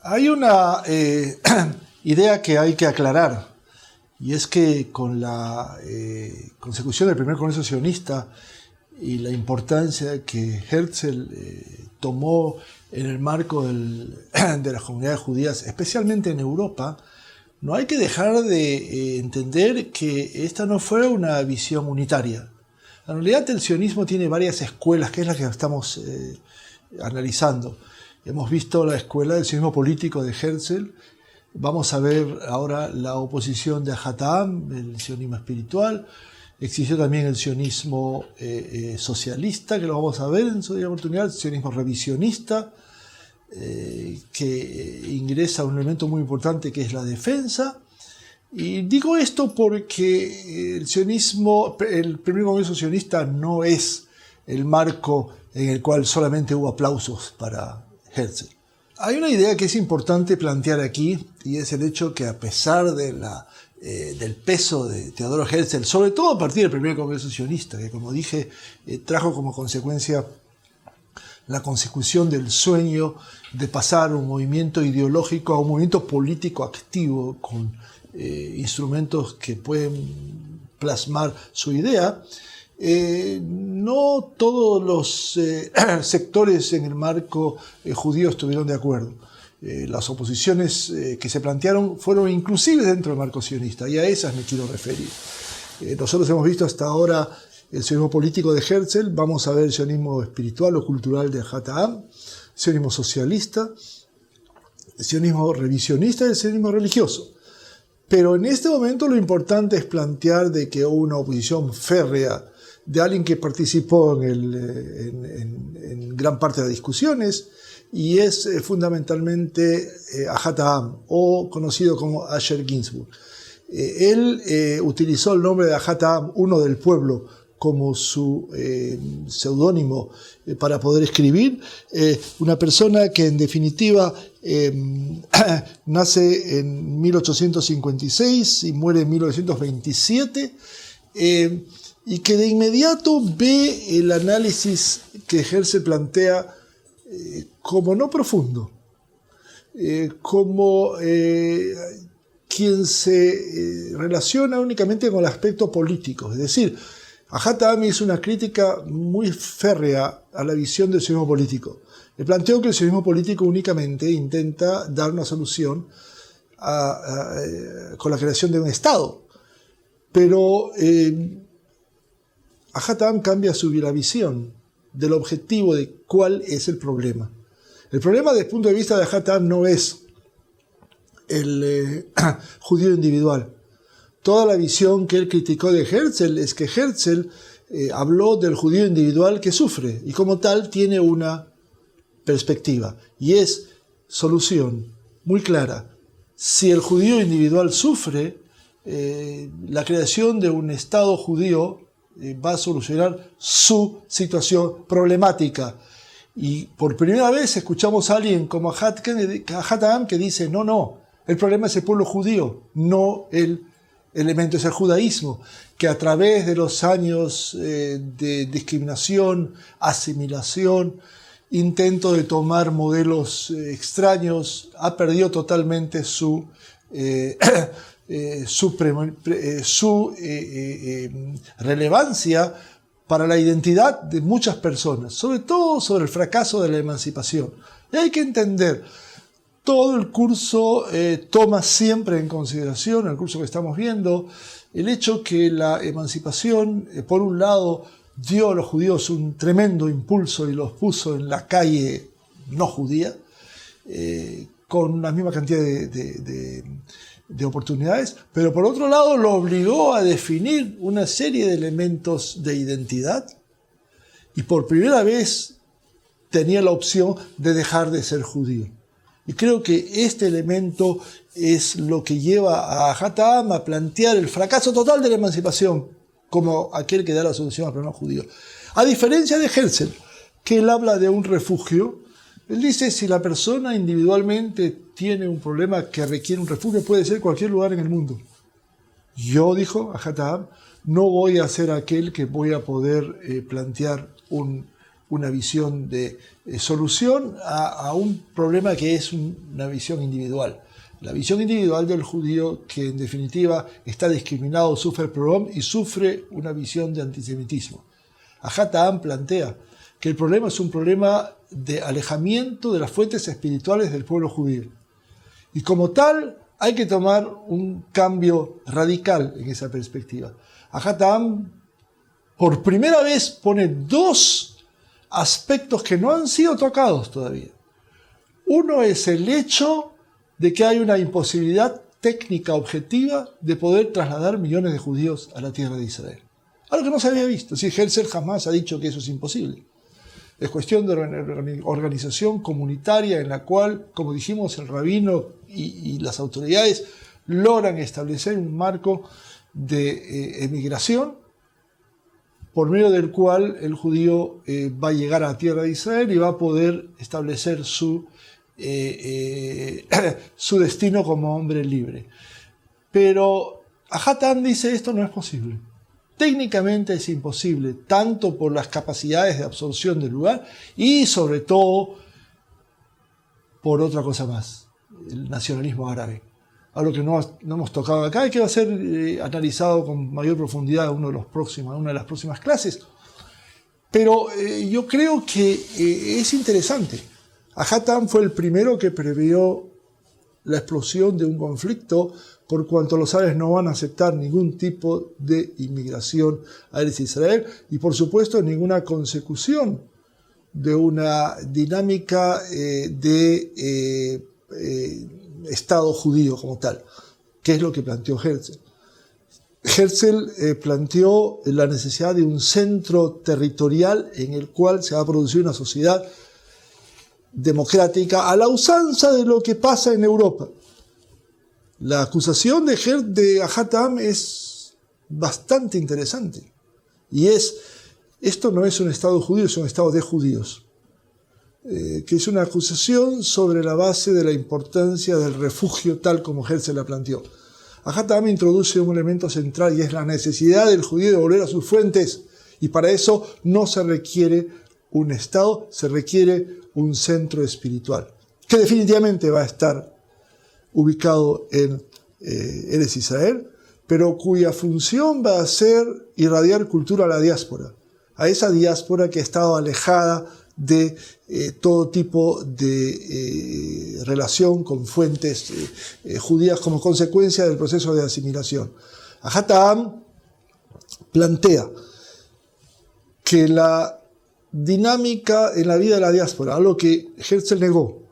Hay una idea que hay que aclarar, y es que con la consecución del primer Congreso Sionista y la importancia que Herzl tomó en el marco de las comunidades judías, especialmente en Europa, no hay que dejar de entender que esta no fue una visión unitaria. En realidad el sionismo tiene varias escuelas, que es la que estamos analizando. Hemos visto la escuela del sionismo político de Herzl. Vamos a ver ahora la oposición de Ajatam, el sionismo espiritual. Existió también el sionismo socialista, que lo vamos a ver en su oportunidad, el sionismo revisionista, que ingresa un elemento muy importante que es la defensa. Y digo esto porque el sionismo, el primer congreso sionista no es el marco en el cual solamente hubo aplausos para Herzl. Hay una idea que es importante plantear aquí, y es el hecho que a pesar de del peso de Teodoro Herzl, sobre todo a partir del primer congreso sionista, que como dije trajo como consecuencia la consecución del sueño de pasar un movimiento ideológico a un movimiento político activo con instrumentos que pueden plasmar su idea, no todos los sectores en el marco judío estuvieron de acuerdo. Las oposiciones que se plantearon fueron inclusive dentro del marco sionista, y a esas me quiero referir. Nosotros hemos visto hasta ahora el sionismo político de Herzl, vamos a ver el sionismo espiritual o cultural de Ajatam, sionismo socialista, el sionismo revisionista y el sionismo religioso. Pero en este momento lo importante es plantear de que hubo una oposición férrea de alguien que participó en gran parte de las discusiones, y es fundamentalmente Ajatam, o conocido como Asher Ginsburg. Él utilizó el nombre de Ajatam, uno del pueblo, como su seudónimo para poder escribir. Una persona que en definitiva nace en 1856 y muere en 1927, y que de inmediato ve el análisis que Herzl plantea como no profundo, como quien se relaciona únicamente con el aspecto político. Es decir, Ajatam hizo una crítica muy férrea a la visión del sionismo político. Le planteó que el sionismo político únicamente intenta dar una solución con la creación de un Estado. Pero Ajatam cambia la visión del objetivo de cuál es el problema. El problema desde el punto de vista de Ajatam no es el judío individual. Toda la visión que él criticó de Herzl es que Herzl habló del judío individual que sufre y como tal tiene una perspectiva, y es solución muy clara. Si el judío individual sufre, la creación de un Estado judío va a solucionar su situación problemática. Y por primera vez escuchamos a alguien como Ajatam que dice, no, el problema es el pueblo judío, no el elemento, es el judaísmo, que a través de los años de discriminación, asimilación, intento de tomar modelos extraños, ha perdido totalmente su relevancia para la identidad de muchas personas, sobre todo sobre el fracaso de la emancipación. Y hay que entender, todo el curso toma siempre en consideración, el curso que estamos viendo, el hecho que la emancipación, por un lado, dio a los judíos un tremendo impulso y los puso en la calle no judía, con la misma cantidad de oportunidades, pero por otro lado lo obligó a definir una serie de elementos de identidad, y por primera vez tenía la opción de dejar de ser judío. Y creo que este elemento es lo que lleva a Ajatam a plantear el fracaso total de la emancipación como aquel que da la solución al problema judío. A diferencia de Herzl, que él habla de un refugio, él dice, si la persona individualmente tiene un problema que requiere un refugio, puede ser cualquier lugar en el mundo. Yo, dijo Ajatam, no voy a ser aquel que voy a poder plantear un una visión de solución a un problema que es una visión individual. La visión individual del judío que en definitiva está discriminado, sufre pogrom y sufre una visión de antisemitismo. Ajat Ha'am plantea que el problema es un problema de alejamiento de las fuentes espirituales del pueblo judío. Y como tal, hay que tomar un cambio radical en esa perspectiva. Ajat Ha'am por primera vez pone dos aspectos que no han sido tocados todavía. Uno es el hecho de que hay una imposibilidad técnica objetiva de poder trasladar millones de judíos a la tierra de Israel. Algo que no se había visto. Si Herzl jamás ha dicho que eso es imposible. Es cuestión de organización comunitaria en la cual, como dijimos, el rabino y las autoridades logran establecer un marco de emigración por medio del cual el judío va a llegar a la tierra de Israel y va a poder establecer su destino como hombre libre. Pero Ajat Ha'am dice esto no es posible. Técnicamente es imposible, tanto por las capacidades de absorción del lugar y sobre todo por otra cosa más, el nacionalismo árabe. Algo que no hemos tocado acá y que va a ser analizado con mayor profundidad en una de las próximas clases. Pero yo creo que es interesante. Ajat Ha'am fue el primero que previó la explosión de un conflicto por cuanto los árabes no van a aceptar ningún tipo de inmigración a Eretz Israel y por supuesto ninguna consecución de una dinámica de Estado judío como tal, que es lo que planteó Herzl. Herzl planteó la necesidad de un centro territorial en el cual se va a producir una sociedad democrática a la usanza de lo que pasa en Europa. La acusación de Ajat Ha'am es bastante interesante y esto no es un Estado judío, es un Estado de judíos, que es una acusación sobre la base de la importancia del refugio tal como Herzl la planteó. Ajat Ha'am introduce un elemento central y es la necesidad del judío de volver a sus fuentes y para eso no se requiere un Estado, se requiere un centro espiritual que definitivamente va a estar ubicado en Eretz Israel, pero cuya función va a ser irradiar cultura a la diáspora, a esa diáspora que ha estado alejada de todo tipo de relación con fuentes judías como consecuencia del proceso de asimilación. Ajat Ha'am plantea que la dinámica en la vida de la diáspora, algo que Herzl negó,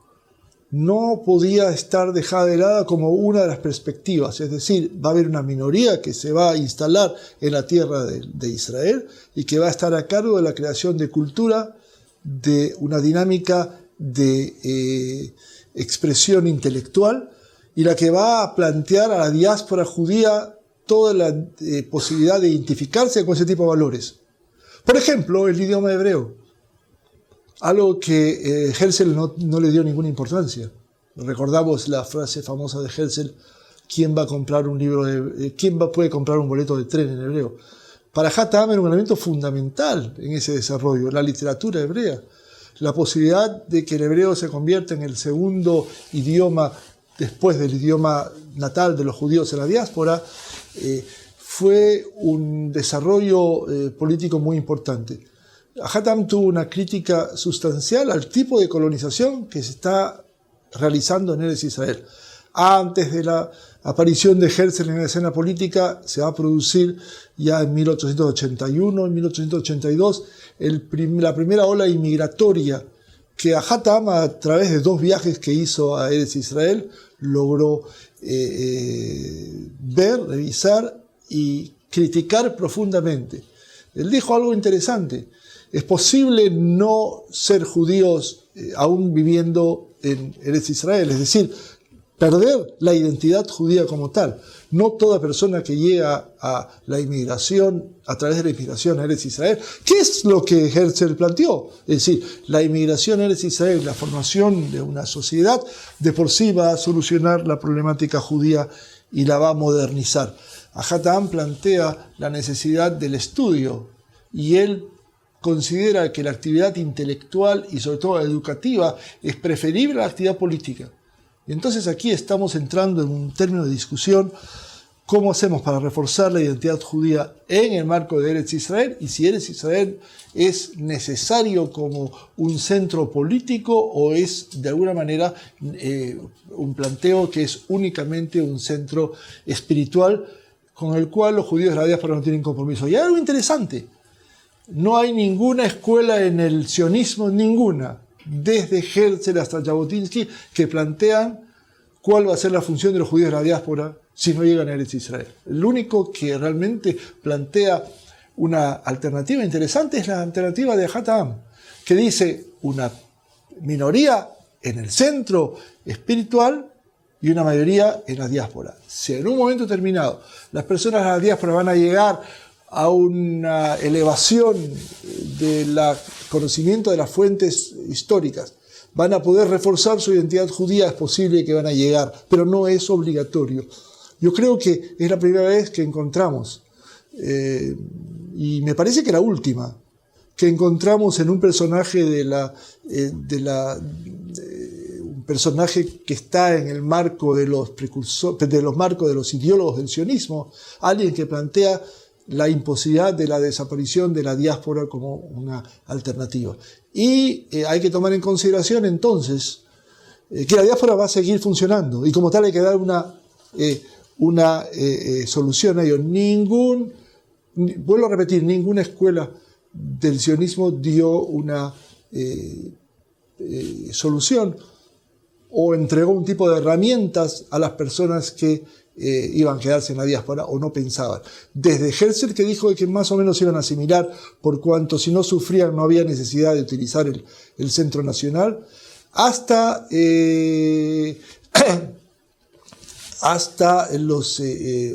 no podía estar dejada de lado como una de las perspectivas, es decir, va a haber una minoría que se va a instalar en la tierra de Israel y que va a estar a cargo de la creación de cultura, de una dinámica de expresión intelectual y la que va a plantear a la diáspora judía toda la posibilidad de identificarse con ese tipo de valores. Por ejemplo, el idioma hebreo. Algo que Herzl no le dio ninguna importancia. Recordamos la frase famosa de Herzl: ¿quién va a comprar un libro puede comprar un boleto de tren en hebreo? Para Ajat Ha'am era un elemento fundamental en ese desarrollo, la literatura hebrea. La posibilidad de que el hebreo se convierta en el segundo idioma después del idioma natal de los judíos en la diáspora fue un desarrollo político muy importante. Ajat Ha'am tuvo una crítica sustancial al tipo de colonización que se está realizando en Eretz Israel. Antes de la aparición de Herzl en la escena política, se va a producir ya en 1881, en 1882, la primera ola inmigratoria que Ajat Ha'am, a través de dos viajes que hizo a Eretz Israel, logró ver, revisar y criticar profundamente. Él dijo algo interesante: es posible no ser judíos aún viviendo en Eretz Israel, es decir, perder la identidad judía como tal. No toda persona que llega a la inmigración, a través de la inmigración a Eretz Israel, ¿qué es lo que Herzl planteó? Es decir, la inmigración a Eretz Israel, la formación de una sociedad, de por sí va a solucionar la problemática judía y la va a modernizar. Ajat Ha'am plantea la necesidad del estudio y él considera que la actividad intelectual y sobre todo educativa es preferible a la actividad política. Y entonces aquí estamos entrando en un término de discusión: ¿cómo hacemos para reforzar la identidad judía en el marco de Eretz Israel? Y si Eretz Israel es necesario como un centro político o es de alguna manera un planteo que es únicamente un centro espiritual con el cual los judíos de la diáspora no tienen compromiso. Y hay algo interesante: no hay ninguna escuela en el sionismo, ninguna, desde Herzl hasta Jabotinsky, que plantean cuál va a ser la función de los judíos de la diáspora si no llegan a Eretz Israel. El único que realmente plantea una alternativa interesante es la alternativa de Ajat Ha'am, que dice una minoría en el centro espiritual y una mayoría en la diáspora. Si en un momento determinado las personas de la diáspora van a llegar a una elevación del conocimiento de las fuentes históricas, van a poder reforzar su identidad judía, es posible que van a llegar, pero no es obligatorio. Yo creo que es la primera vez que encontramos, y me parece que la última, que encontramos en un personaje un personaje que está en el marco de los marcos de los ideólogos del sionismo, alguien que plantea la imposibilidad de la desaparición de la diáspora como una alternativa. Y hay que tomar en consideración entonces que la diáspora va a seguir funcionando y como tal hay que dar una solución a ello. Vuelvo a repetir, ninguna escuela del sionismo dio una solución o entregó un tipo de herramientas a las personas que iban a quedarse en la diáspora o no pensaban. Desde Herzl, que dijo que más o menos iban a asimilar por cuanto si no sufrían no había necesidad de utilizar el centro nacional, hasta los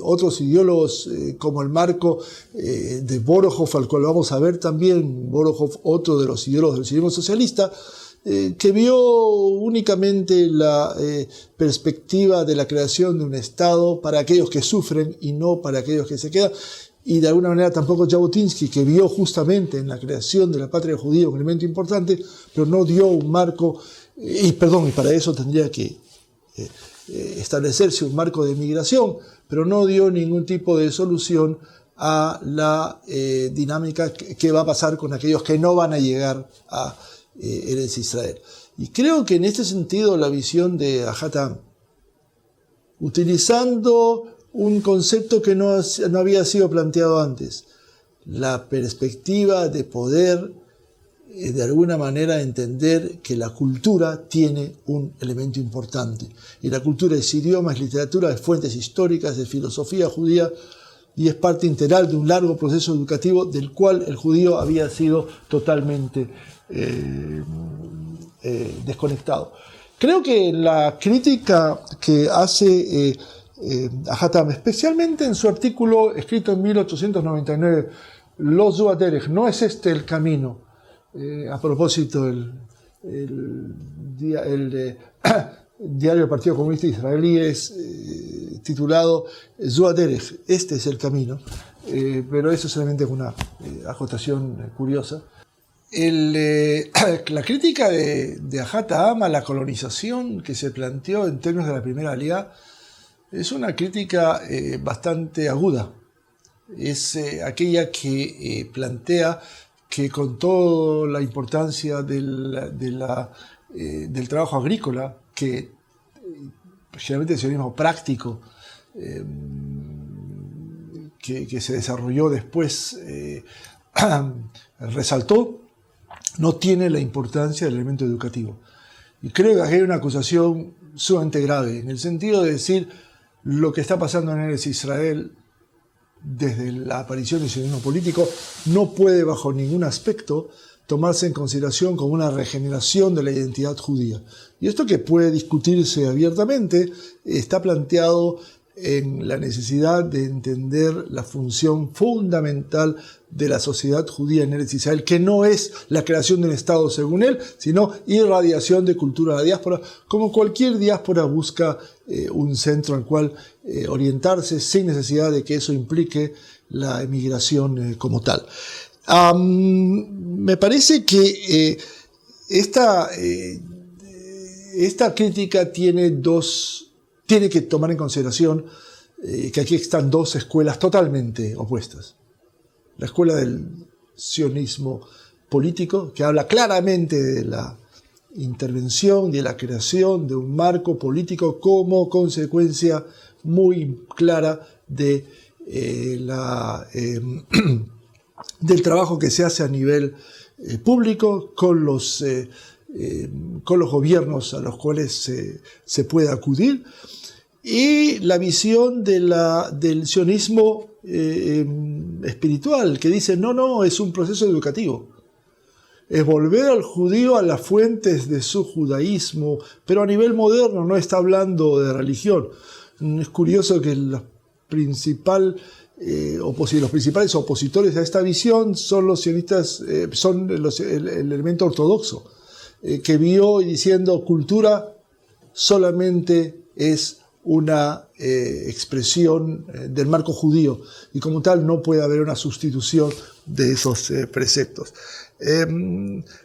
otros ideólogos como el marco de Borojov, al cual vamos a ver también, Borojov, otro de los ideólogos del sionismo socialista, que vio únicamente la perspectiva de la creación de un Estado para aquellos que sufren y no para aquellos que se quedan, y de alguna manera tampoco Jabotinsky, que vio justamente en la creación de la patria judía un elemento importante, pero no dio un marco, y para eso tendría que establecerse un marco de migración, pero no dio ningún tipo de solución a la dinámica que va a pasar con aquellos que no van a llegar a Eretz Israel. Y creo que en este sentido la visión de Ajat Ha'am, utilizando un concepto que no había sido planteado antes, la perspectiva de poder de alguna manera entender que la cultura tiene un elemento importante. Y la cultura es idioma, es literatura, es fuentes históricas, es filosofía judía, y es parte integral de un largo proceso educativo del cual el judío había sido totalmente desconectado. Creo que la crítica que hace Ajat Ha'am, especialmente en su artículo escrito en 1899, Lo Zu Haderech, no es este el camino, a propósito el diario del Partido Comunista Israelí es titulado Zu Haderech, este es el camino, pero eso solamente es una acotación curiosa. La crítica de Ajat Ha'am a la colonización que se planteó en términos de la primera Aliyá es una crítica bastante aguda. Es aquella que plantea que con toda la importancia del trabajo agrícola, que generalmente el sionismo práctico que se desarrolló después resaltó, no tiene la importancia del elemento educativo. Y creo que aquí hay una acusación sumamente grave, en el sentido de decir lo que está pasando en Eretz Israel desde la aparición del sionismo político no puede bajo ningún aspecto tomarse en consideración como una regeneración de la identidad judía. Y esto, que puede discutirse abiertamente, está planteado en la necesidad de entender la función fundamental de la sociedad judía en Eretz Israel, que no es la creación de un Estado según él, sino irradiación de cultura a la diáspora, como cualquier diáspora busca un centro al cual orientarse sin necesidad de que eso implique la emigración como tal. Me parece que esta crítica tiene que tomar en consideración que aquí están dos escuelas totalmente opuestas. La escuela del sionismo político, que habla claramente de la intervención, de la creación de un marco político como consecuencia muy clara de del trabajo que se hace a nivel público con los gobiernos a los cuales se puede acudir, y la visión del sionismo espiritual, que dice no, es un proceso educativo. Es volver al judío a las fuentes de su judaísmo, pero a nivel moderno, no está hablando de religión. Es curioso que los principales opositores a esta visión son los sionistas, son el elemento ortodoxo, que vio diciendo cultura solamente es una expresión del marco judío, y como tal no puede haber una sustitución de esos preceptos.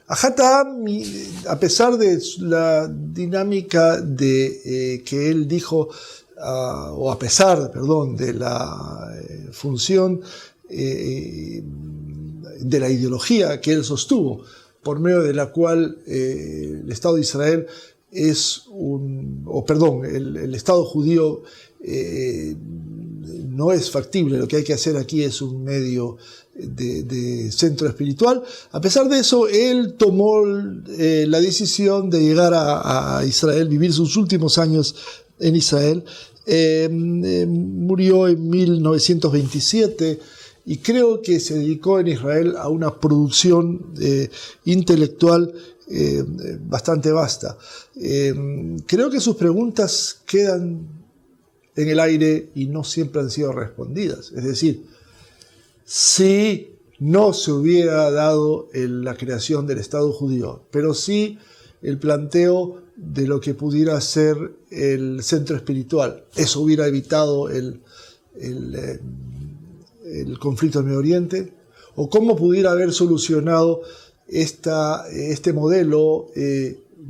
Ajat Ha'am, a pesar de la dinámica que él dijo, o a pesar, de la función de la ideología que él sostuvo, por medio de la cual el Estado de Israel el Estado judío no es factible, lo que hay que hacer aquí es un medio de centro espiritual. A pesar de eso, él tomó la decisión de llegar a Israel, vivir sus últimos años en Israel. Murió en 1927 y creo que se dedicó en Israel a una producción intelectual bastante vasta. Creo que sus preguntas quedan en el aire y no siempre han sido respondidas. Es decir, si no se hubiera dado la creación del Estado judío, pero sí el planteo de lo que pudiera ser el centro espiritual, eso hubiera evitado el conflicto en Medio Oriente, o cómo pudiera haber solucionado este modelo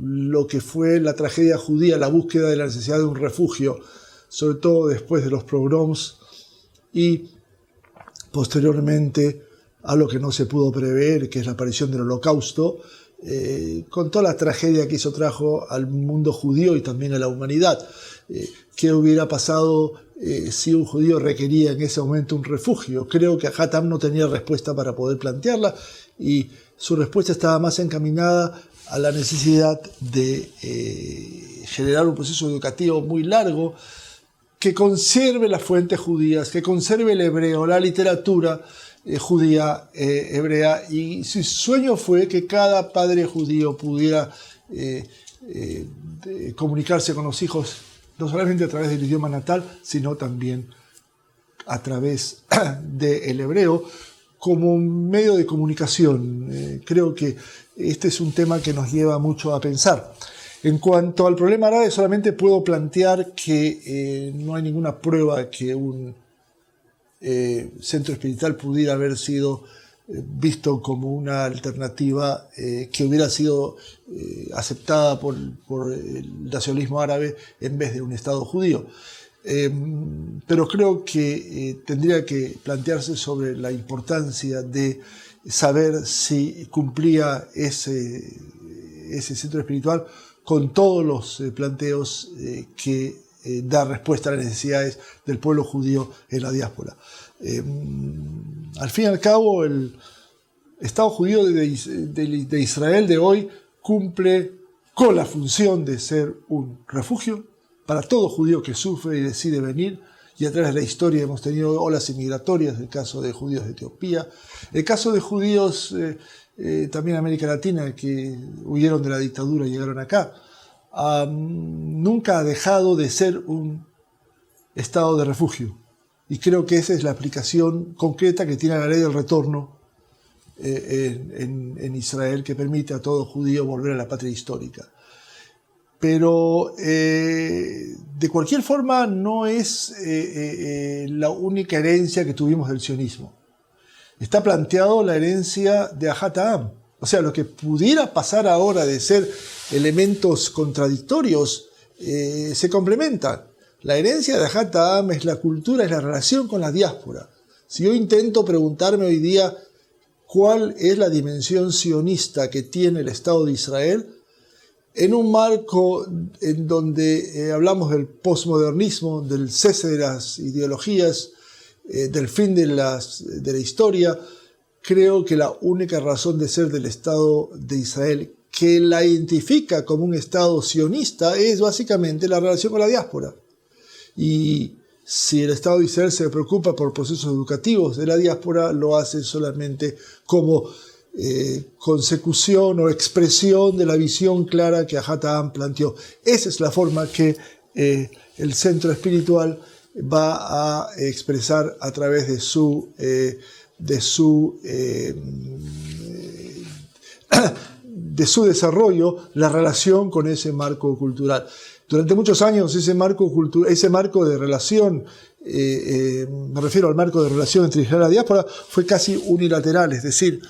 lo que fue la tragedia judía, la búsqueda de la necesidad de un refugio, sobre todo después de los pogroms y posteriormente a lo que no se pudo prever, que es la aparición del Holocausto, con toda la tragedia que eso trajo al mundo judío y también a la humanidad. ¿Qué hubiera pasado si un judío requería en ese momento un refugio? Creo que Ajat Ha'am no tenía respuesta para poder plantearla, y su respuesta estaba más encaminada a la necesidad de generar un proceso educativo muy largo que conserve las fuentes judías, que conserve el hebreo, la literatura judía, hebrea, y su sueño fue que cada padre judío pudiera comunicarse con los hijos, no solamente a través del idioma natal, sino también a través del hebreo, como un medio de comunicación. Creo que este es un tema que nos lleva mucho a pensar. En cuanto al problema árabe, solamente puedo plantear que no hay ninguna prueba que un centro espiritual pudiera haber sido visto como una alternativa que hubiera sido aceptada por el nacionalismo árabe en vez de un Estado judío. Pero creo que tendría que plantearse sobre la importancia de saber si cumplía ese centro espiritual con todos los planteos que da respuesta a las necesidades del pueblo judío en la diáspora. Al fin y al cabo, el Estado judío de Israel de hoy cumple con la función de ser un refugio para todo judío que sufre y decide venir, y a través de la historia hemos tenido olas inmigratorias, el caso de judíos de Etiopía, el caso de judíos también en América Latina que huyeron de la dictadura y llegaron acá. Nunca ha dejado de ser un estado de refugio, y creo que esa es la aplicación concreta que tiene la ley del retorno en Israel, que permite a todo judío volver a la patria histórica. Pero de cualquier forma no es la única herencia que tuvimos del sionismo. está planteado la herencia de Ajat Ha'am. O sea, lo que pudiera pasar ahora de ser elementos contradictorios se complementan. La herencia de Ajat Ha'am es la cultura, es la relación con la diáspora. Si yo intento preguntarme hoy día cuál es la dimensión sionista que tiene el Estado de Israel, en un marco en donde hablamos del posmodernismo, del cese de las ideologías, del fin de la historia, creo que la única razón de ser del Estado de Israel que la identifica como un Estado sionista es básicamente la relación con la diáspora. Y si el Estado de Israel se preocupa por procesos educativos de la diáspora, lo hace solamente como consecución o expresión de la visión clara que Ajat Ha'am planteó. Esa es la forma que el centro espiritual va a expresar a través de su desarrollo la relación con ese marco cultural. Durante muchos años ese marco de relación, me refiero al marco de relación entre Israel y la diáspora, fue casi unilateral, es decir,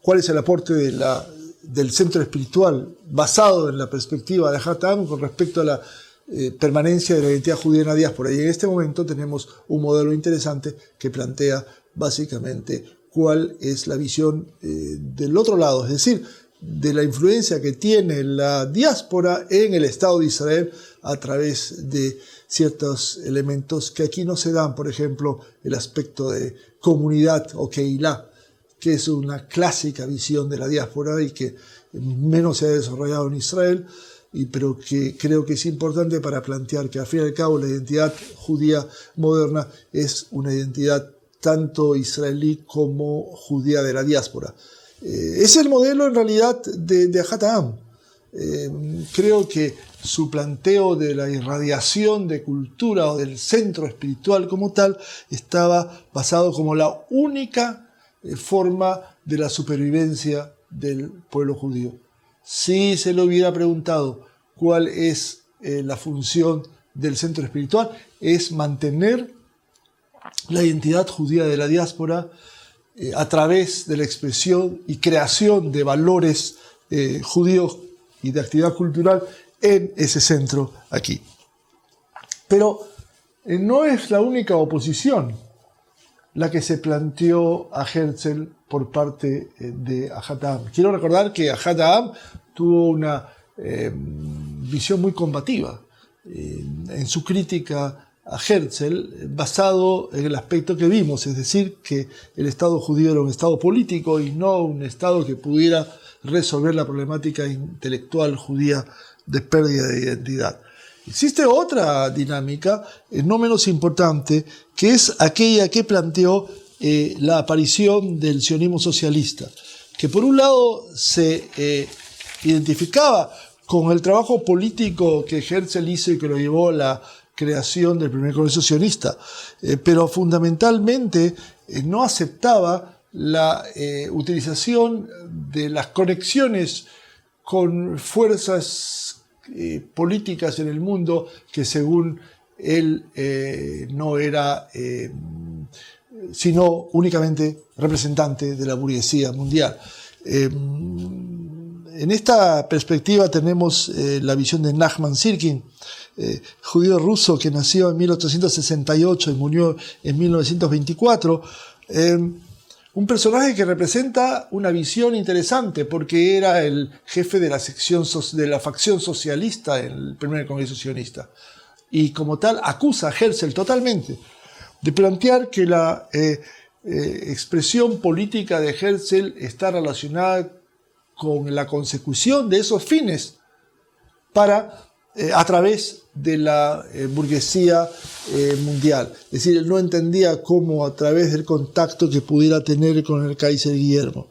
cuál es el aporte del centro espiritual basado en la perspectiva de Ajat Ha'am con respecto a la permanencia de la identidad judía en la diáspora. Y en este momento tenemos un modelo interesante que plantea básicamente cuál es la visión del otro lado, es decir, de la influencia que tiene la diáspora en el Estado de Israel a través de ciertos elementos que aquí no se dan, por ejemplo, el aspecto de comunidad o Keilah, que es una clásica visión de la diáspora y que menos se ha desarrollado en Israel, pero que creo que es importante para plantear que al fin y al cabo la identidad judía moderna es una identidad tanto israelí como judía de la diáspora. Es el modelo en realidad de Ajat Ha'am. Creo que su planteo de la irradiación de cultura o del centro espiritual como tal estaba basado como la única forma de la supervivencia del pueblo judío. Si se le hubiera preguntado cuál es la función del centro espiritual, es mantener la identidad judía de la diáspora a través de la expresión y creación de valores judíos y de actividad cultural en ese centro aquí. Pero no es la única oposición la que se planteó a Herzl por parte de Ajat Ha'am. Quiero recordar que Ajat Ha'am tuvo una visión muy combativa en su crítica a Herzl, basado en el aspecto que vimos, es decir, que el Estado judío era un Estado político y no un Estado que pudiera resolver la problemática intelectual judía de pérdida de identidad. Existe otra dinámica, no menos importante, que es aquella que planteó la aparición del sionismo socialista, que por un lado se identificaba con el trabajo político que Herzl hizo y que lo llevó a la creación del primer congreso sionista, pero fundamentalmente no aceptaba la utilización de las conexiones con fuerzas políticas en el mundo que según él no era sino únicamente representante de la burguesía mundial. En esta perspectiva tenemos la visión de Nachman Sirkin, judío ruso que nació en 1868 y murió en 1924, un personaje que representa una visión interesante porque era el jefe de la facción socialista en el primer congreso sionista y como tal acusa a Herzl totalmente de plantear que la expresión política de Herzl está relacionada con la consecución de esos fines a través de la burguesía mundial. Es decir, él no entendía cómo a través del contacto que pudiera tener con el Kaiser Guillermo,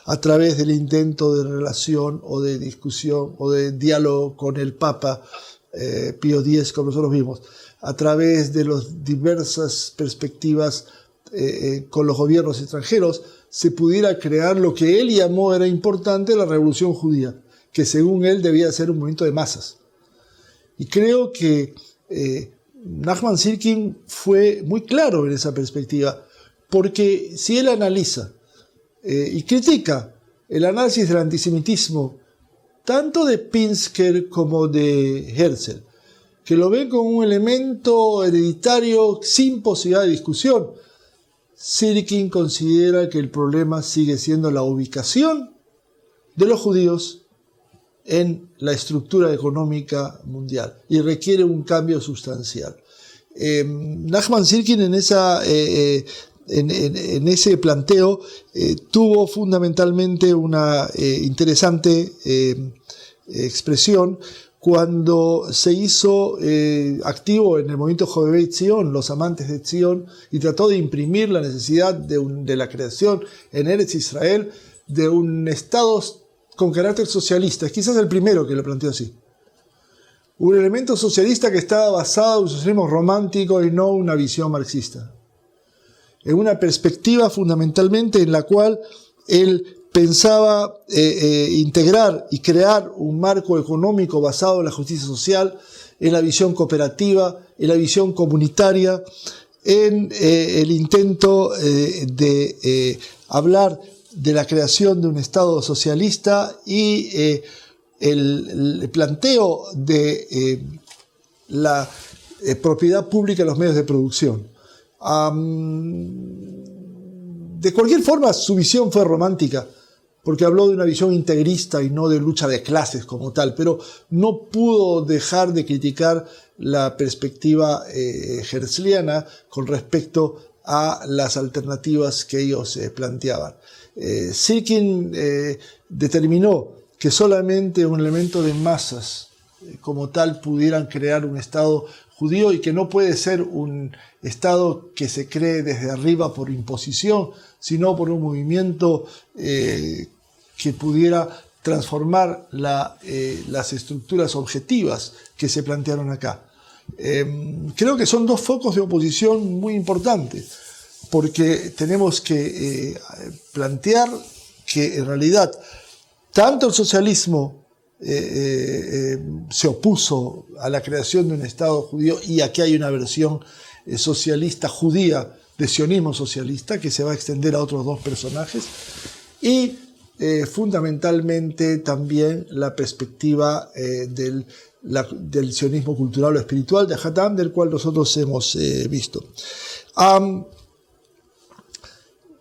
a través del intento de relación o de discusión o de diálogo con el Papa Pío X, como nosotros vimos, a través de las diversas perspectivas con los gobiernos extranjeros, se pudiera crear lo que él llamó era importante la revolución judía, que según él debía ser un movimiento de masas. Y creo que Nachman Sirkin fue muy claro en esa perspectiva. porque si él analiza y critica el análisis del antisemitismo, tanto de Pinsker como de Herzl, que lo ven como un elemento hereditario sin posibilidad de discusión, Sirkin considera que el problema sigue siendo la ubicación de los judíos en la estructura económica mundial y requiere un cambio sustancial. Nachman Sirkin en ese planteo tuvo fundamentalmente una interesante expresión cuando se hizo activo en el movimiento Jovevei Tzion, los amantes de Tzion, y trató de imprimir la necesidad de la creación en Eretz Israel de un Estado con carácter socialista. Es quizás el primero que lo planteó así. Un elemento socialista que estaba basado en un socialismo romántico y no una visión marxista. En una perspectiva fundamentalmente en la cual él pensaba integrar y crear un marco económico basado en la justicia social, en la visión cooperativa, en la visión comunitaria, en el intento de hablar de la creación de un Estado socialista y el planteo de la propiedad pública en los medios de producción. De cualquier forma, su visión fue romántica, porque habló de una visión integrista y no de lucha de clases como tal, pero no pudo dejar de criticar la perspectiva herzliana con respecto a las alternativas que ellos planteaban. Sirkin determinó que solamente un elemento de masas como tal pudieran crear un Estado judío y que no puede ser un Estado que se cree desde arriba por imposición, sino por un movimiento que pudiera transformar las estructuras objetivas que se plantearon acá. Creo que son dos focos de oposición muy importantes, porque tenemos que plantear que en realidad tanto el socialismo se opuso a la creación de un Estado judío, y aquí hay una versión socialista judía de sionismo socialista que se va a extender a otros dos personajes, y fundamentalmente también la perspectiva del sionismo cultural o espiritual de Hatam, del cual nosotros hemos visto.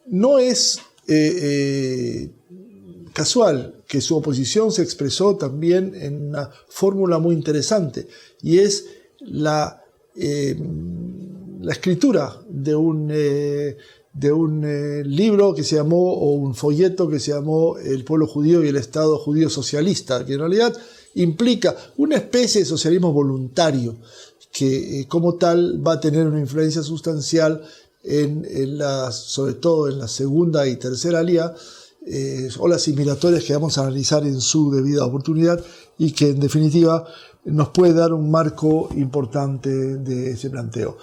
No es casual que su oposición se expresó también en una fórmula muy interesante, y es la escritura de un libro que se llamó, o un folleto que se llamó El pueblo judío y el Estado judío socialista, que en realidad implica una especie de socialismo voluntario que como tal va a tener una influencia sustancial sobre todo en la segunda y tercera alía, o las migratorias que vamos a analizar en su debida oportunidad, y que en definitiva nos puede dar un marco importante de ese planteo.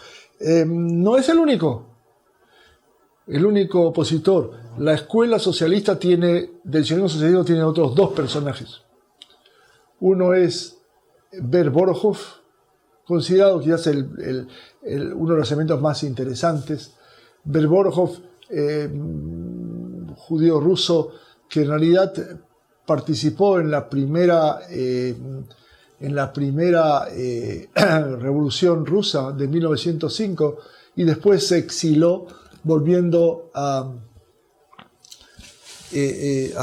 No es el único opositor. La escuela socialista del sionismo socialista tiene otros dos personajes. Uno es Ber Borokhov, considerado quizás uno de los elementos más interesantes. Ber Borokhov, judío ruso, que en realidad participó en la primera revolución rusa de 1905 y después se exiló, volviendo a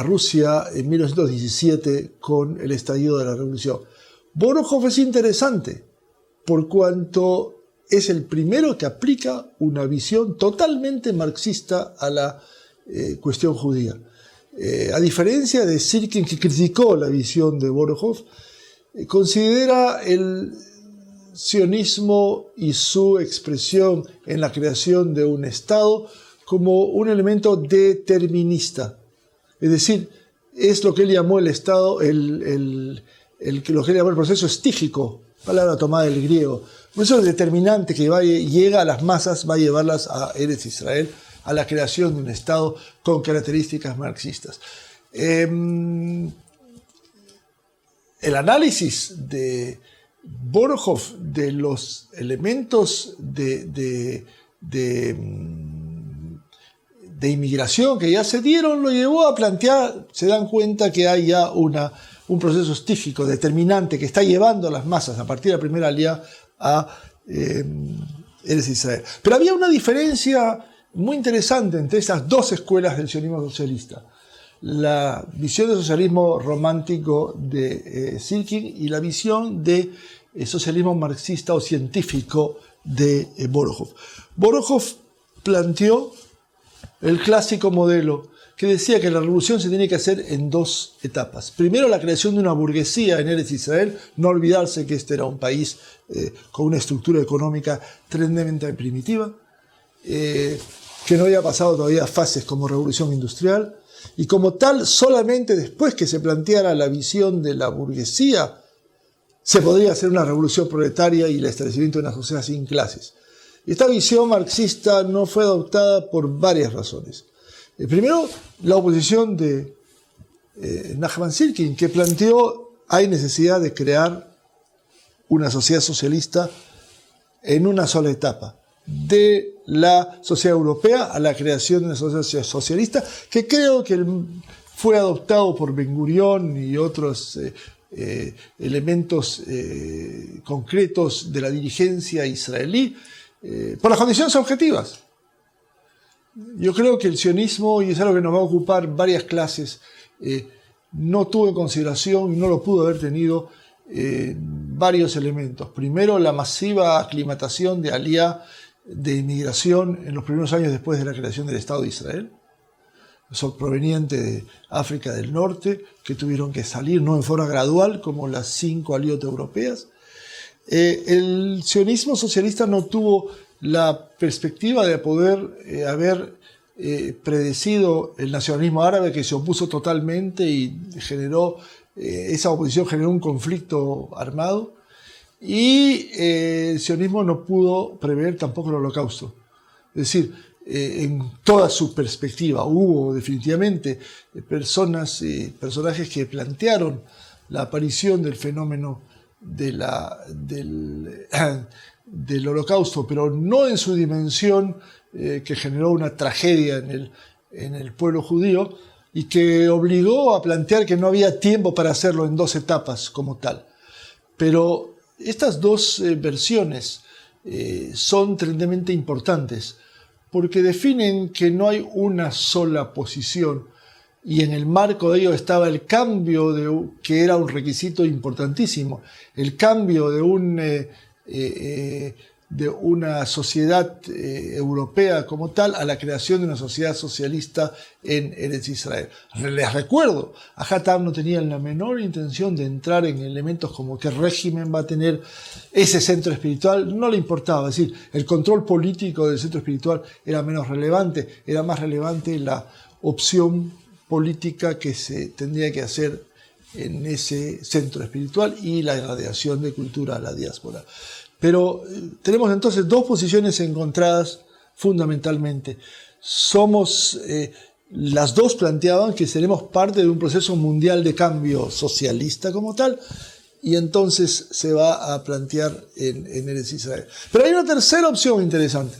Rusia en 1917 con el estallido de la revolución. Borokhov es interesante por cuanto es el primero que aplica una visión totalmente marxista a la cuestión judía. A diferencia de Sirkin, que criticó la visión de Borokhov, considera el sionismo y su expresión en la creación de un Estado como un elemento determinista. Es decir, es lo que él llamó el Estado, lo que él llamó el proceso estígico, palabra tomada del griego. Un proceso determinante que llega a las masas, va a llevarlas a Eretz Israel, a la creación de un Estado con características marxistas. El análisis de Borokhov de los elementos de de inmigración que ya se dieron, lo llevó a plantear, se dan cuenta que hay ya un proceso estígico determinante que está llevando a las masas a partir de la primera alía a Eretz Israel. Pero había una diferencia muy interesante entre esas dos escuelas del sionismo socialista. La visión del socialismo romántico de Silkin y la visión de socialismo marxista o científico de Borojov. Borojov planteó el clásico modelo que decía que la revolución se tiene que hacer en dos etapas. Primero, la creación de una burguesía en Eretz Israel, no olvidarse que este era un país con una estructura económica tremendamente primitiva, que no había pasado todavía fases como revolución industrial, y como tal, solamente después que se planteara la visión de la burguesía, se podría hacer una revolución proletaria y el establecimiento de una sociedad sin clases. Esta visión marxista no fue adoptada por varias razones. Primero, la oposición de Nachman Silkin, que planteó hay necesidad de crear una sociedad socialista en una sola etapa, de la sociedad europea a la creación de una sociedad socialista, que creo que fue adoptado por Ben Gurión y otros elementos concretos de la dirigencia israelí, por las condiciones objetivas. Yo creo que el sionismo, y es algo que nos va a ocupar varias clases, no tuvo en consideración y no lo pudo haber tenido varios elementos. Primero, la masiva aclimatación de aliyá de inmigración en los primeros años después de la creación del Estado de Israel, son provenientes de África del Norte, que tuvieron que salir, no en forma gradual, como las 5 aliyot europeas. El sionismo socialista no tuvo la perspectiva de poder haber predecido el nacionalismo árabe, que se opuso totalmente y generó, esa oposición generó un conflicto armado. Y el sionismo no pudo prever tampoco el Holocausto. Es decir, en toda su perspectiva hubo definitivamente personajes que plantearon la aparición del fenómeno del Holocausto, pero no en su dimensión que generó una tragedia en el pueblo judío y que obligó a plantear que no había tiempo para hacerlo en dos etapas como tal. Pero estas dos versiones son tremendamente importantes porque definen que no hay una sola posición y en el marco de ello estaba el cambio que era un requisito importantísimo, el cambio de una sociedad europea como tal a la creación de una sociedad socialista en Eretz Israel. Les recuerdo, Hatam no tenía la menor intención de entrar en elementos como qué régimen va a tener ese centro espiritual, no le importaba. Es decir, el control político del centro espiritual era menos relevante, era más relevante la opción política que se tendría que hacer en ese centro espiritual y la irradiación de cultura a la diáspora. Pero tenemos entonces dos posiciones encontradas fundamentalmente. Las dos planteaban que seremos parte de un proceso mundial de cambio socialista como tal, y entonces se va a plantear en Eretz Israel. Pero hay una tercera opción interesante,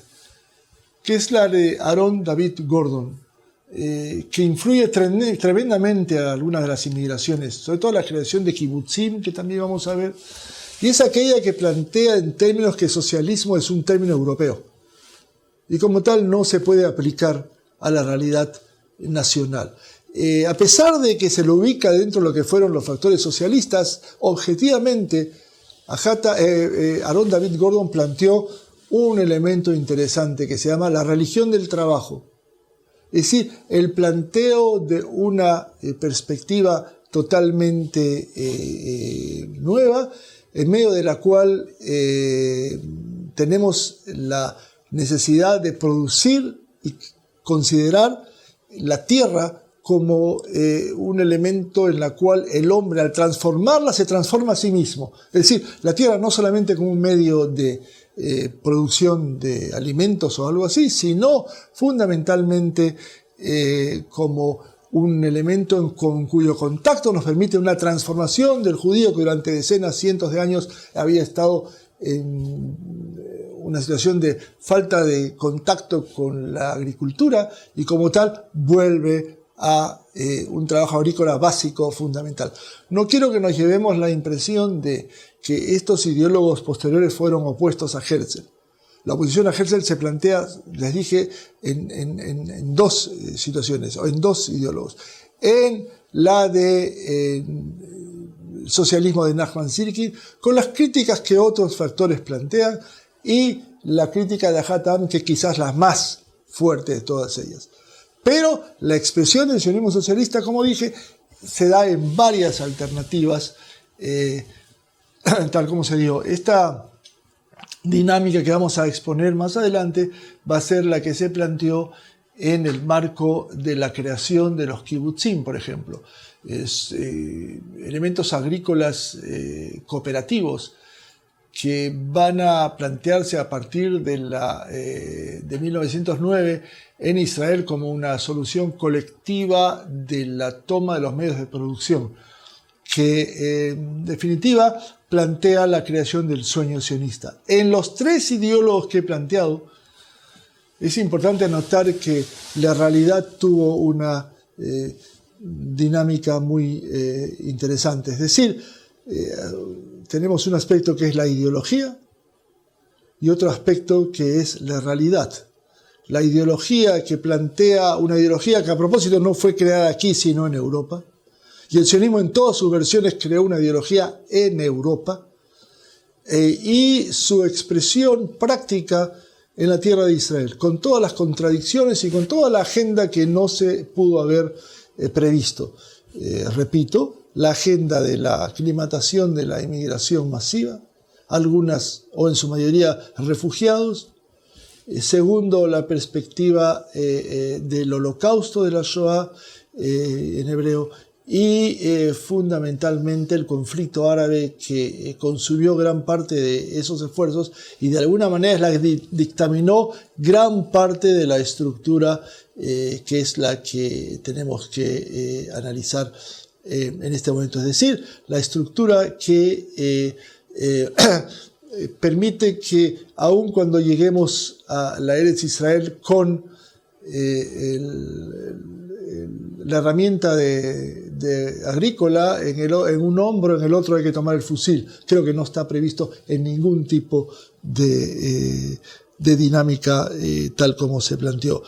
que es la de Aaron David Gordon, que influye tremendamente a algunas de las inmigraciones, sobre todo la creación de kibutzim, que también vamos a ver. Y es aquella que plantea en términos que socialismo es un término europeo y como tal no se puede aplicar a la realidad nacional. A pesar de que se lo ubica dentro de lo que fueron los factores socialistas, objetivamente Aaron David Gordon planteó un elemento interesante que se llama la religión del trabajo. Es decir, el planteo de una perspectiva totalmente nueva, en medio de la cual tenemos la necesidad de producir y considerar la tierra como un elemento en la cual el hombre, al transformarla, se transforma a sí mismo. Es decir, la tierra no solamente como un medio de producción de alimentos o algo así, sino fundamentalmente como un elemento con cuyo contacto nos permite una transformación del judío que durante decenas, cientos de años había estado en una situación de falta de contacto con la agricultura y como tal vuelve a un trabajo agrícola básico fundamental. No quiero que nos llevemos la impresión de que estos ideólogos posteriores fueron opuestos a Herzl. La oposición a Herzl se plantea, les dije, en dos situaciones, o en dos ideólogos. En la de socialismo de Nachman Sirkin, con las críticas que otros factores plantean, y la crítica de Hatam, que quizás la más fuerte de todas ellas. Pero la expresión del sionismo socialista, como dije, se da en varias alternativas, tal como se dio. Esta dinámica que vamos a exponer más adelante va a ser la que se planteó en el marco de la creación de los kibutzim, por ejemplo. Elementos agrícolas cooperativos que van a plantearse a partir de 1909 en Israel como una solución colectiva de la toma de los medios de producción, que en definitiva plantea la creación del sueño sionista. En los tres ideólogos que he planteado, es importante notar que la realidad tuvo una dinámica muy interesante. Es decir, tenemos un aspecto que es la ideología y otro aspecto que es la realidad. La ideología que plantea, una ideología que a propósito no fue creada aquí sino en Europa, y el sionismo en todas sus versiones creó una ideología en Europa, y su expresión práctica en la tierra de Israel, con todas las contradicciones y con toda la agenda que no se pudo haber previsto. Repito, la agenda de la aclimatación de la inmigración masiva, algunas o en su mayoría refugiados. Segundo, la perspectiva del holocausto de la Shoah en hebreo. Y fundamentalmente el conflicto árabe que consumió gran parte de esos esfuerzos y de alguna manera es la que dictaminó gran parte de la estructura que es la que tenemos que analizar en este momento. Es decir, la estructura que permite que aun cuando lleguemos a la Eretz Israel con la herramienta de agrícola en un hombro, en el otro hay que tomar el fusil. Creo que no está previsto en ningún tipo de dinámica tal como se planteó.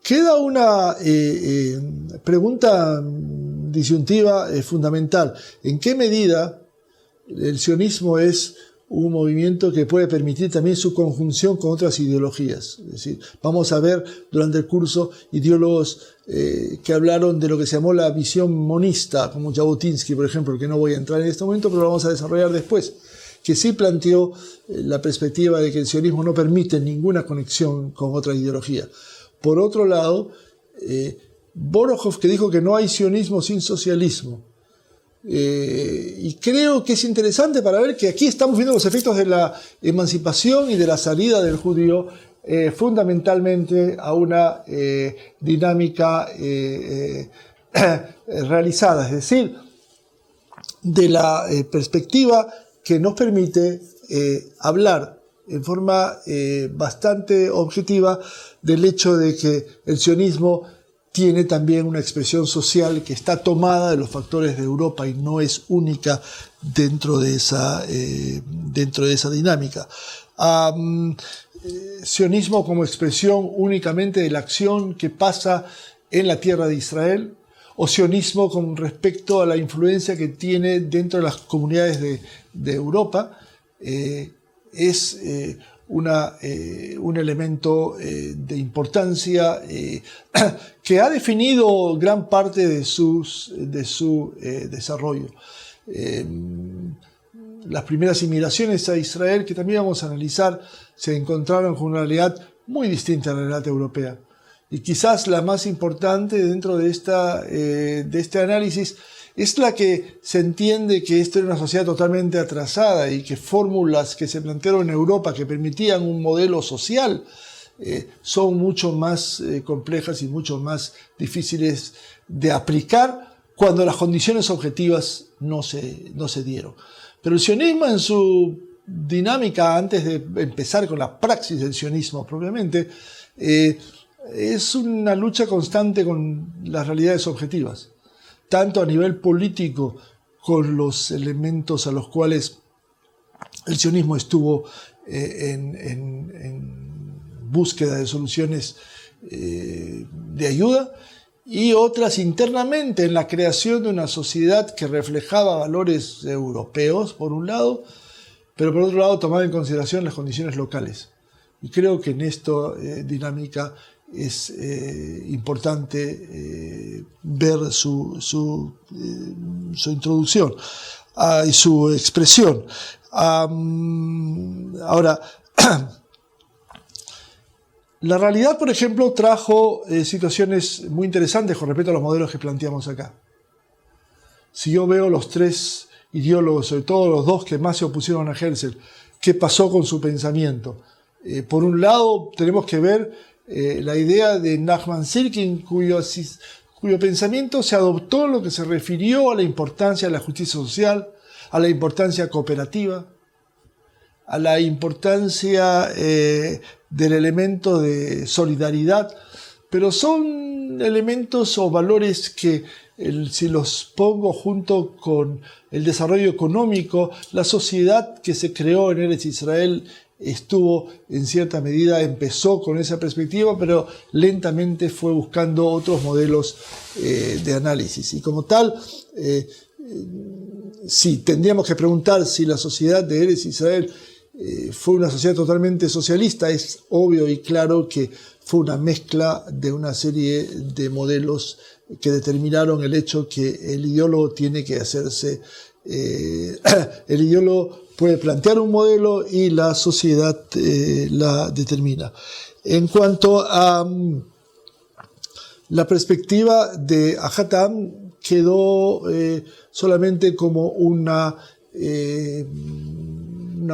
Queda una pregunta disyuntiva fundamental. ¿En qué medida el sionismo es un movimiento que puede permitir también su conjunción con otras ideologías? Es decir, vamos a ver durante el curso ideólogos que hablaron de lo que se llamó la visión monista, como Jabotinsky, por ejemplo, que no voy a entrar en este momento, pero lo vamos a desarrollar después, que sí planteó la perspectiva de que el sionismo no permite ninguna conexión con otra ideología. Por otro lado, Borojov, que dijo que no hay sionismo sin socialismo. Y creo que es interesante para ver que aquí estamos viendo los efectos de la emancipación y de la salida del judío fundamentalmente a una dinámica realizada, es decir, de la perspectiva que nos permite hablar en forma bastante objetiva del hecho de que el sionismo tiene también una expresión social que está tomada de los factores de Europa y no es única dentro de esa dinámica. Sionismo como expresión únicamente de la acción que pasa en la tierra de Israel, o sionismo con respecto a la influencia que tiene dentro de las comunidades de Europa, es un elemento de importancia que ha definido gran parte de su desarrollo. Las primeras inmigraciones a Israel, que también vamos a analizar, se encontraron con una realidad muy distinta a la realidad europea. Y quizás la más importante dentro de este análisis es la que se entiende que esto era una sociedad totalmente atrasada y que fórmulas que se plantearon en Europa que permitían un modelo social son mucho más complejas y mucho más difíciles de aplicar cuando las condiciones objetivas no se dieron. Pero el sionismo en su dinámica, antes de empezar con la praxis del sionismo propiamente, es una lucha constante con las realidades objetivas, tanto a nivel político, con los elementos a los cuales el sionismo estuvo en búsqueda de soluciones de ayuda, y otras internamente en la creación de una sociedad que reflejaba valores europeos, por un lado, pero por otro lado tomaba en consideración las condiciones locales. Y creo que en esta dinámica es importante ver su introducción y su expresión. Ahora, la realidad, por ejemplo, trajo situaciones muy interesantes con respecto a los modelos que planteamos acá. Si yo veo los tres ideólogos, sobre todo los dos que más se opusieron a Herzl, ¿qué pasó con su pensamiento? Por un lado, tenemos que ver la idea de Nachman Sirkin, cuyo pensamiento se adoptó en lo que se refirió a la importancia de la justicia social, a la importancia cooperativa, a la importancia del elemento de solidaridad, pero son elementos o valores que si los pongo junto con el desarrollo económico, la sociedad que se creó en Eretz Israel estuvo en cierta medida, empezó con esa perspectiva, pero lentamente fue buscando otros modelos de análisis. Y como tal, sí, tendríamos que preguntar si la sociedad de Eretz Israel fue una sociedad totalmente socialista. Es obvio y claro que fue una mezcla de una serie de modelos que determinaron el hecho que el ideólogo tiene que hacerse, el ideólogo puede plantear un modelo y la sociedad la determina. En cuanto a la perspectiva de Hatam, quedó solamente como una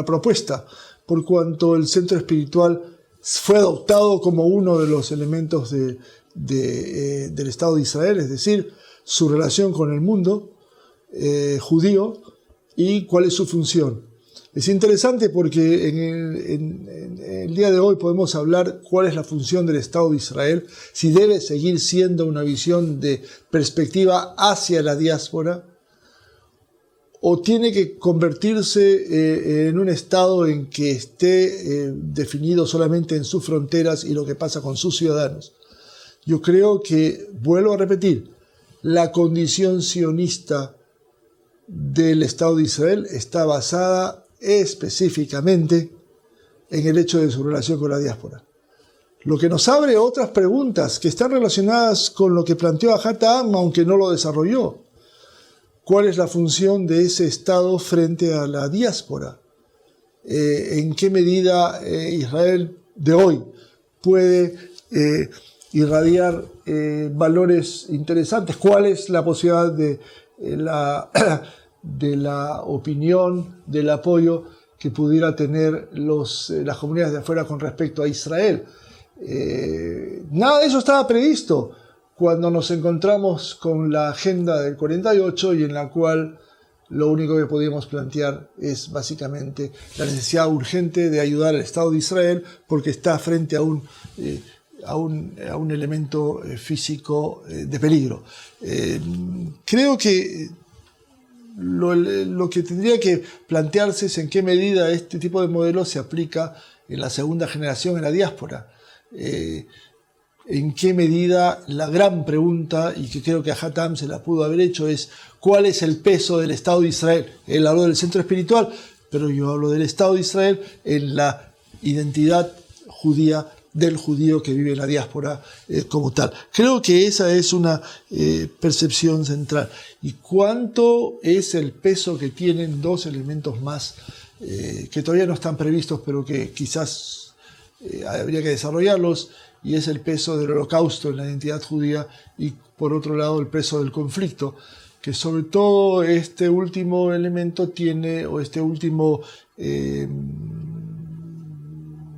propuesta, por cuanto el centro espiritual fue adoptado como uno de los elementos del Estado de Israel, es decir, su relación con el mundo judío y cuál es su función. Es interesante porque en el día de hoy podemos hablar cuál es la función del Estado de Israel, si debe seguir siendo una visión de perspectiva hacia la diáspora, o tiene que convertirse en un Estado en que esté definido solamente en sus fronteras y lo que pasa con sus ciudadanos. Yo creo que, vuelvo a repetir, la condición sionista del Estado de Israel está basada específicamente en el hecho de su relación con la diáspora. Lo que nos abre otras preguntas que están relacionadas con lo que planteó Hatam, aunque no lo desarrolló. ¿Cuál es la función de ese Estado frente a la diáspora? ¿En qué medida Israel de hoy puede irradiar valores interesantes? ¿Cuál es la posibilidad de la opinión, del apoyo que pudiera tener las comunidades de afuera con respecto a Israel? Nada de eso estaba previsto cuando nos encontramos con la agenda del 48, y en la cual lo único que podíamos plantear es básicamente la necesidad urgente de ayudar al Estado de Israel porque está frente a un elemento físico de peligro. Creo que lo que tendría que plantearse es en qué medida este tipo de modelo se aplica en la segunda generación en la diáspora. En qué medida, la gran pregunta, y que creo que a Hatam se la pudo haber hecho, es ¿cuál es el peso del Estado de Israel? Él habló del centro espiritual, pero yo hablo del Estado de Israel en la identidad judía del judío que vive en la diáspora como tal. Creo que esa es una percepción central. ¿Y cuánto es el peso que tienen dos elementos más que todavía no están previstos, pero que quizás habría que desarrollarlos? Y es el peso del holocausto en la identidad judía y, por otro lado, el peso del conflicto, que sobre todo este último elemento tiene, o este último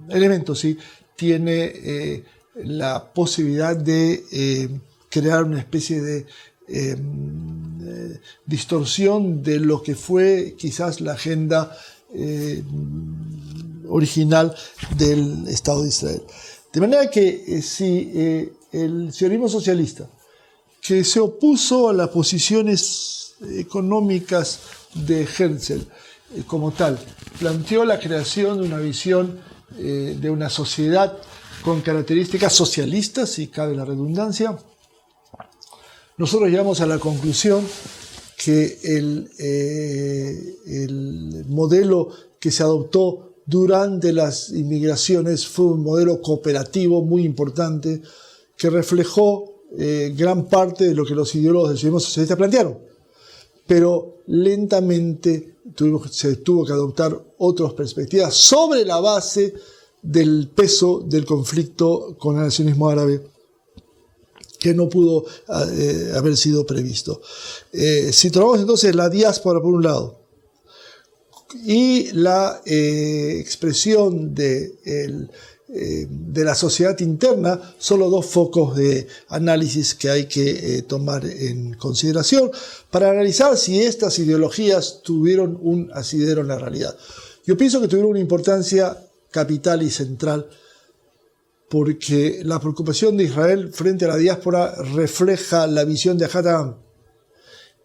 elemento, sí, tiene la posibilidad de crear una especie de distorsión de lo que fue quizás la agenda original del Estado de Israel. De manera que si el sionismo socialista, que se opuso a las posiciones económicas de Herzl como tal, planteó la creación de una visión de una sociedad con características socialistas, si cabe la redundancia, nosotros llegamos a la conclusión que el modelo que se adoptó durante las inmigraciones fue un modelo cooperativo muy importante que reflejó gran parte de lo que los ideólogos del sionismo socialista plantearon. Pero lentamente se tuvo que adoptar otras perspectivas sobre la base del peso del conflicto con el sionismo árabe, que no pudo haber sido previsto. Si tomamos entonces la diáspora por un lado y la expresión de la sociedad interna, son los dos focos de análisis que hay que tomar en consideración para analizar si estas ideologías tuvieron un asidero en la realidad. Yo pienso que tuvieron una importancia capital y central, porque la preocupación de Israel frente a la diáspora refleja la visión de Ajat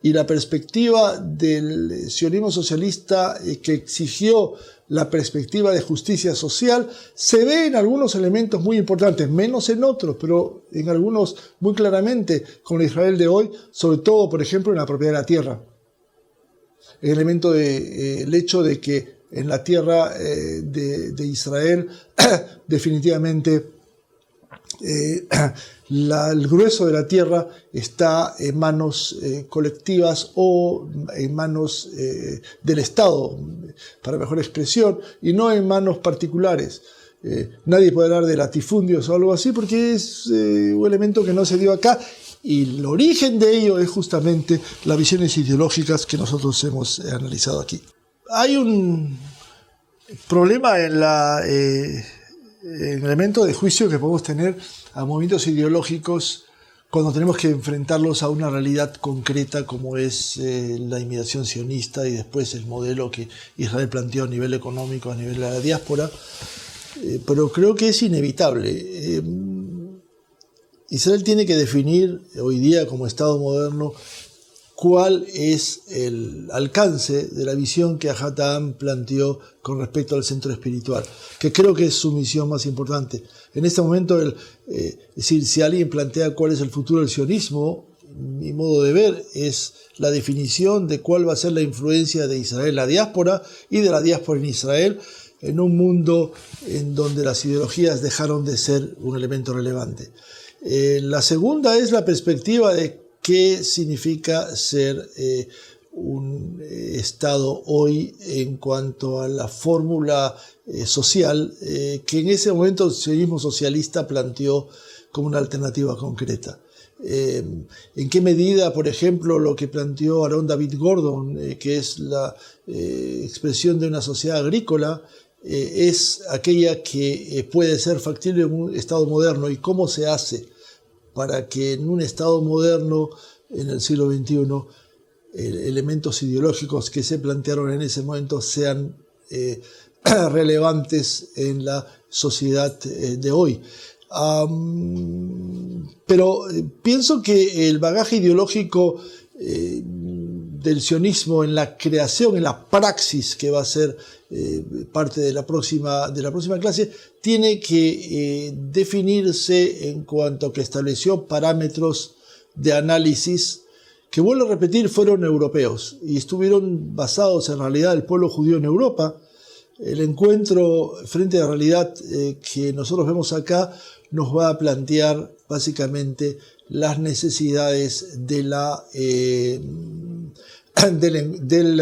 y la perspectiva del sionismo socialista que exigió la perspectiva de justicia social se ve en algunos elementos muy importantes, menos en otros, pero en algunos muy claramente con el Israel de hoy, sobre todo, por ejemplo, en la propiedad de la tierra. El elemento del hecho de que en la tierra de Israel definitivamente el grueso de la tierra está en manos colectivas o en manos del Estado, para mejor expresión, y no en manos particulares. Nadie puede hablar de latifundios o algo así porque es un elemento que no se dio acá, y el origen de ello es justamente las visiones ideológicas que nosotros hemos analizado aquí. Hay un problema en el elemento de juicio que podemos tener a movimientos ideológicos cuando tenemos que enfrentarlos a una realidad concreta como es la inmigración sionista y después el modelo que Israel planteó a nivel económico, a nivel de la diáspora, pero creo que es inevitable. Israel tiene que definir hoy día como Estado moderno cuál es el alcance de la visión que Ajat planteó con respecto al centro espiritual, que creo que es su misión más importante. En este momento, es decir, si alguien plantea cuál es el futuro del sionismo, mi modo de ver es la definición de cuál va a ser la influencia de Israel en la diáspora y de la diáspora en Israel en un mundo en donde las ideologías dejaron de ser un elemento relevante. La segunda es la perspectiva de qué significa ser un Estado hoy en cuanto a la fórmula social que en ese momento el sionismo socialista planteó como una alternativa concreta. ¿En qué medida, por ejemplo, lo que planteó Aaron David Gordon, que es la expresión de una sociedad agrícola, es aquella que puede ser factible en un Estado moderno, y cómo se hace para que en un Estado moderno en el siglo XXI elementos ideológicos que se plantearon en ese momento sean relevantes en la sociedad de hoy. Pero pienso que el bagaje ideológico del sionismo en la creación, en la praxis que va a ser parte de la próxima clase, tiene que definirse en cuanto a que estableció parámetros de análisis que, vuelvo a repetir, fueron europeos y estuvieron basados en realidad el pueblo judío en Europa. El encuentro frente a la realidad que nosotros vemos acá nos va a plantear básicamente las necesidades de del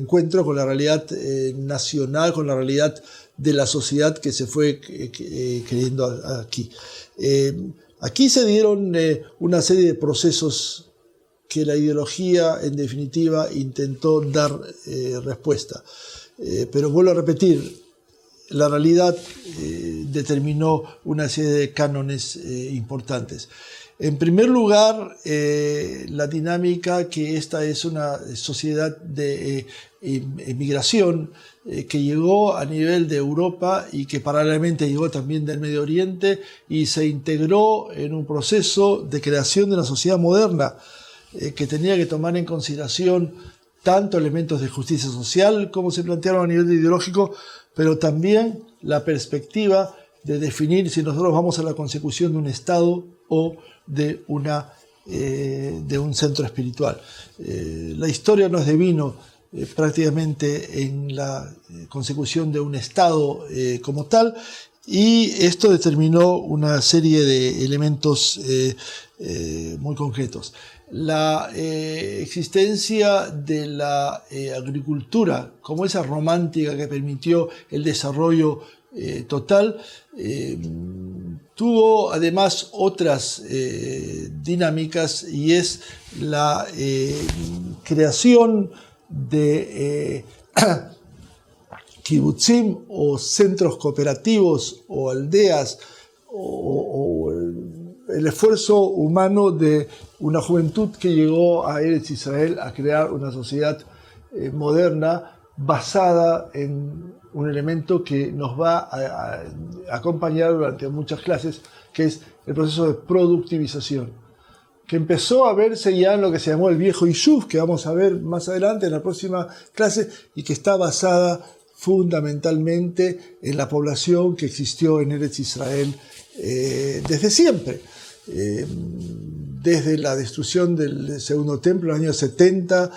encuentro con la realidad nacional, con la realidad de la sociedad que se fue creyendo aquí. Aquí se dieron una serie de procesos que la ideología, en definitiva, intentó dar respuesta. Pero vuelvo a repetir, la realidad determinó una serie de cánones importantes. En primer lugar, la dinámica que esta es una sociedad de emigración que llegó a nivel de Europa y que paralelamente llegó también del Medio Oriente y se integró en un proceso de creación de una sociedad moderna que tenía que tomar en consideración tanto elementos de justicia social como se plantearon a nivel ideológico, pero también la perspectiva de definir si nosotros vamos a la consecución de un Estado o de un centro espiritual. La historia nos devino prácticamente en la consecución de un Estado como tal, y esto determinó una serie de elementos muy concretos. La existencia de la agricultura como esa romántica que permitió el desarrollo total tuvo además otras dinámicas, y es la creación de kibutzim o centros cooperativos o aldeas o el esfuerzo humano de una juventud que llegó a Eretz Israel a crear una sociedad moderna basada en un elemento que nos va a acompañar durante muchas clases, que es el proceso de productivización, que empezó a verse ya en lo que se llamó el viejo Yishuv, que vamos a ver más adelante en la próxima clase, y que está basada fundamentalmente en la población que existió en Eretz Israel desde siempre. Desde la destrucción del segundo templo en los años 70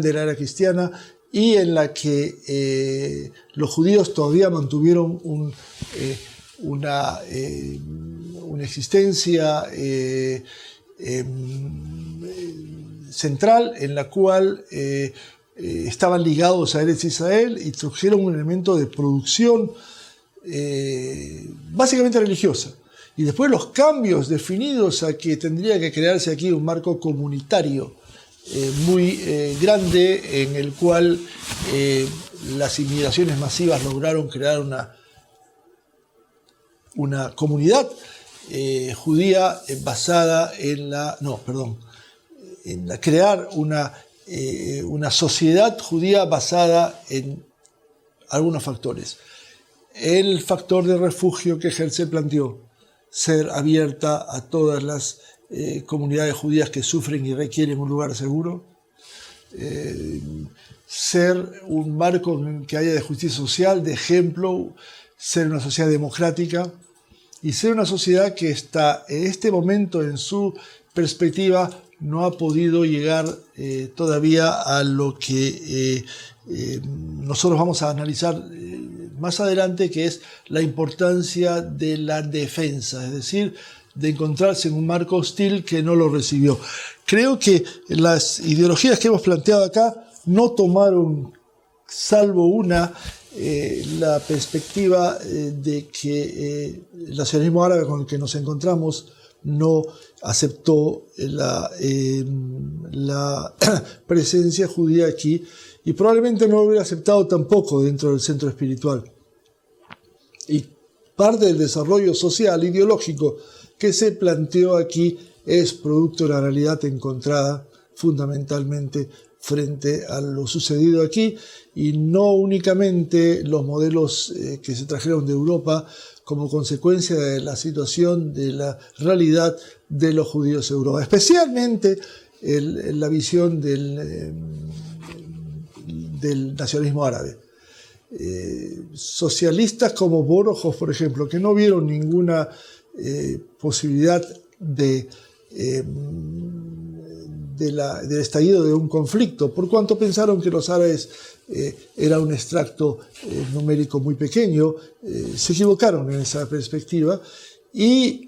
de la era cristiana, y en la que los judíos todavía mantuvieron una existencia central, en la cual estaban ligados a Eretz Israel y trajeron un elemento de producción básicamente religiosa. Y después los cambios definidos a que tendría que crearse aquí un marco comunitario muy grande, en el cual las inmigraciones masivas lograron crear una comunidad judía basada en crear una sociedad judía basada en algunos factores. El factor de refugio que Herzl planteó, ser abierta a todas las comunidades judías que sufren y requieren un lugar seguro, ser un marco en que haya de justicia social, de ejemplo, ser una sociedad democrática y ser una sociedad que está en este momento en su perspectiva no ha podido llegar todavía a lo que nosotros vamos a analizar más adelante, que es la importancia de la defensa, es decir, de encontrarse en un marco hostil que no lo recibió. Creo que las ideologías que hemos planteado acá no tomaron, salvo una, la perspectiva de que el nacionalismo árabe con el que nos encontramos no aceptó la presencia judía aquí, y probablemente no lo hubiera aceptado tampoco dentro del centro espiritual. Y parte del desarrollo social, ideológico, que se planteó aquí es producto de la realidad encontrada fundamentalmente frente a lo sucedido aquí, y no únicamente los modelos que se trajeron de Europa como consecuencia de la situación, de la realidad de los judíos en Europa, especialmente la visión del nacionalismo árabe. Socialistas como Borojov, por ejemplo, que no vieron ninguna posibilidad del estallido de un conflicto, por cuanto pensaron que los árabes era un extracto numérico muy pequeño, se equivocaron en esa perspectiva, y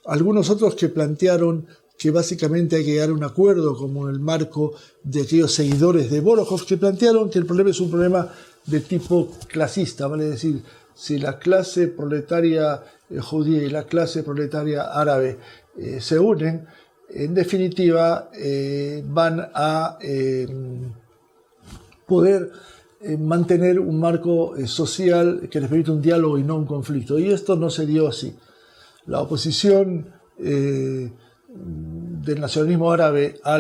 algunos otros que plantearon que básicamente hay que llegar a un acuerdo, como en el marco de aquellos seguidores de Borojov, que plantearon que el problema es un problema de tipo clasista, vale decir, si la clase proletaria judía y la clase proletaria árabe se unen, en definitiva van a poder mantener un marco social que les permite un diálogo y no un conflicto. Y esto no se dio así. La oposición del nacionalismo árabe a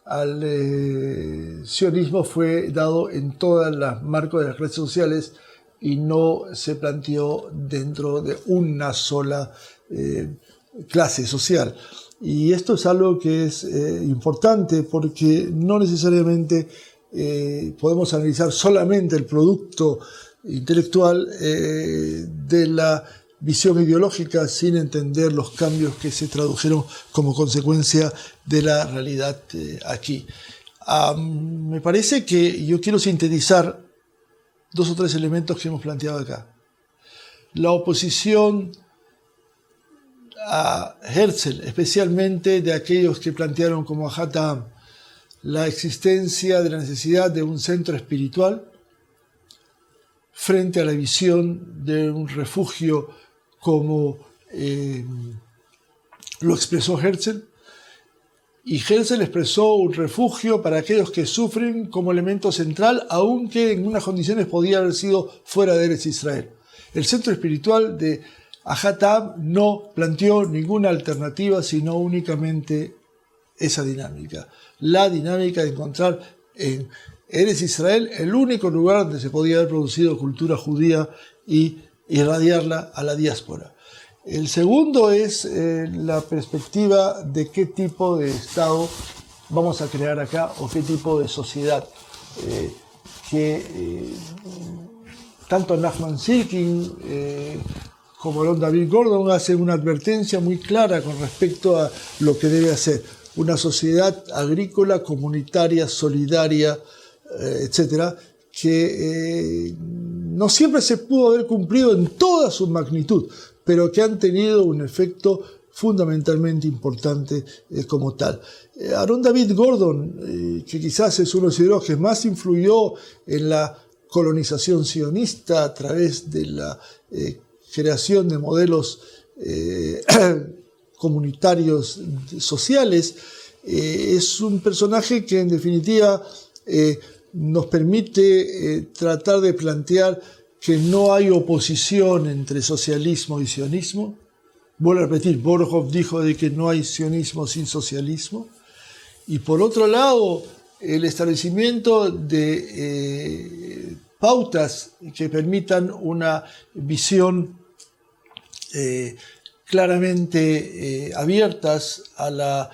al sionismo fue dado en todos los marcos de las redes sociales y no se planteó dentro de una sola clase social. Y esto es algo que es importante porque no necesariamente podemos analizar solamente el producto intelectual de la visión ideológica sin entender los cambios que se tradujeron como consecuencia de la realidad aquí. Me parece que yo quiero sintetizar 2 o 3 elementos que hemos planteado acá. La oposición a Herzl, especialmente de aquellos que plantearon como Ahad Ha'am la existencia de la necesidad de un centro espiritual frente a la visión de un refugio como lo expresó Herzl. Y Herzl expresó un refugio para aquellos que sufren como elemento central, aunque en unas condiciones podía haber sido fuera de Eretz Israel. El centro espiritual de Ahad Ha'am no planteó ninguna alternativa, sino únicamente esa dinámica. La dinámica de encontrar en Eretz Israel el único lugar donde se podía haber producido cultura judía y irradiarla a la diáspora. El segundo es la perspectiva de qué tipo de Estado vamos a crear acá o qué tipo de sociedad. Tanto Nachman Sitkin como Aaron David Gordon hacen una advertencia muy clara con respecto a lo que debe hacer una sociedad agrícola, comunitaria, solidaria, etcétera, que no siempre se pudo haber cumplido en toda su magnitud, pero que han tenido un efecto fundamentalmente importante como tal. Aaron David Gordon, que quizás es uno de los ideólogos que más influyó en la colonización sionista a través de la creación de modelos comunitarios sociales, es un personaje que en definitiva nos permite tratar de plantear que no hay oposición entre socialismo y sionismo. Vuelvo a repetir, Borjov dijo de que no hay sionismo sin socialismo. Y por otro lado, el establecimiento de pautas que permitan una visión claramente abiertas a la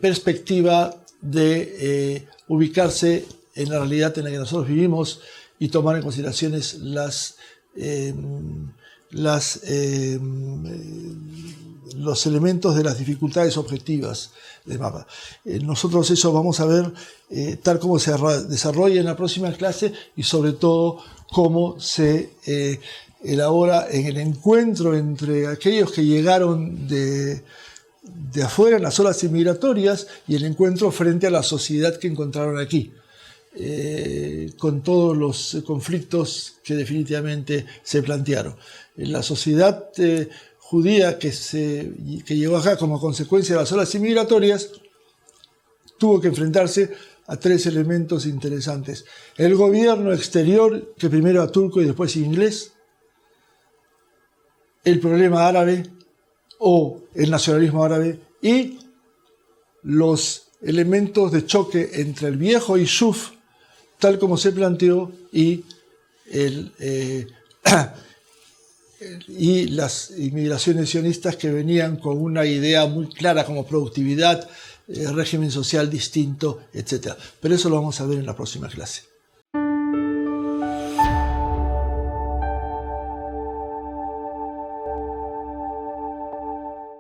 perspectiva de ubicarse en la realidad en la que nosotros vivimos y tomar en consideraciones los elementos de las dificultades objetivas del mapa. Nosotros eso vamos a ver tal como se desarrolla en la próxima clase y sobre todo cómo se elabora en el encuentro entre aquellos que llegaron de afuera en las olas inmigratorias y el encuentro frente a la sociedad que encontraron aquí. Con todos los conflictos que definitivamente se plantearon. La sociedad judía que llegó acá como consecuencia de las olas inmigratorias tuvo que enfrentarse a 3 elementos interesantes. El gobierno exterior, que primero era turco y después inglés, el problema árabe o el nacionalismo árabe y los elementos de choque entre el viejo Yishuv, tal como se planteó, y las inmigraciones sionistas que venían con una idea muy clara como productividad, régimen social distinto, etc. Pero eso lo vamos a ver en la próxima clase.